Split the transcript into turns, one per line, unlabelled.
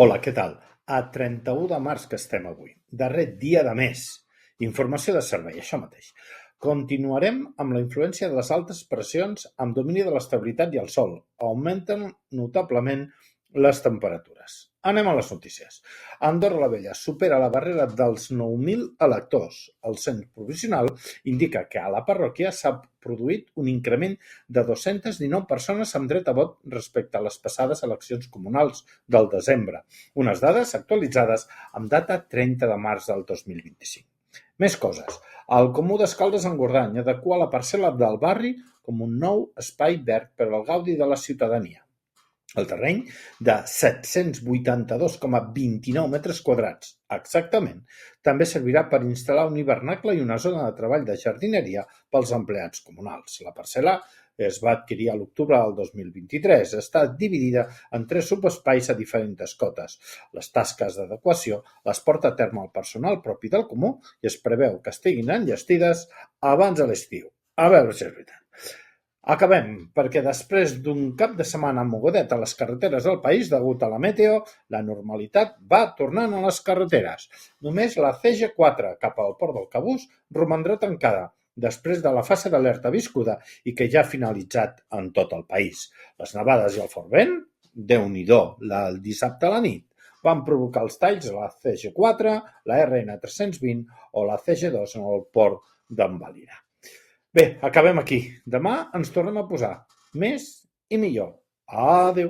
Hola, què tal? A 31 de març que estem avui, darrer dia de mes. Informació de servei, això mateix. Continuarem amb la influència de les altes pressions amb domini de l'estabilitat i el sol. Augmenten notablement les temperatures. Anem a les notícies. Andorra la Vella supera la barrera dels 9.000 electors. El cens provisional indica que a la parròquia s'ha produït un increment de 219 persones amb dret a vot respecte a les passades eleccions comunals del desembre, unes dades actualitzades amb data 30 de març del 2025. Més coses. El Comú d'Escaldes-Engordany adequa la parcel·la del barri com un nou espai verd per al gaudi de la ciutadania. El terreny, de 782,29 metres quadrats exactament, també servirà per instal·lar un hivernacle i una zona de treball de jardineria pels empleats comunals. La parcel·la es va adquirir a l'octubre del 2023. Està dividida en 3 subespais a diferents cotes. Les tasques d'adequació les porta a terme el personal propi del Comú i es preveu que estiguin enllestides abans de l'estiu. A veure si és veritat. Acabem, perquè després d'un cap de setmana mogudet a les carreteres del país degut a la meteo, la normalitat va tornant a les carreteres. Només la CG4 cap al port del Cabús romandrà tancada, després de la fase d'alerta viscuda i que ja ha finalitzat en tot el país. Les nevades i el fort vent, Déu-n'hi-do, el dissabte a la nit, van provocar els talls a la CG4, la RN320 o la CG2 en el port d'en Valira. Bé, acabem aquí. Demà ens tornem a posar més i millor. Adéu.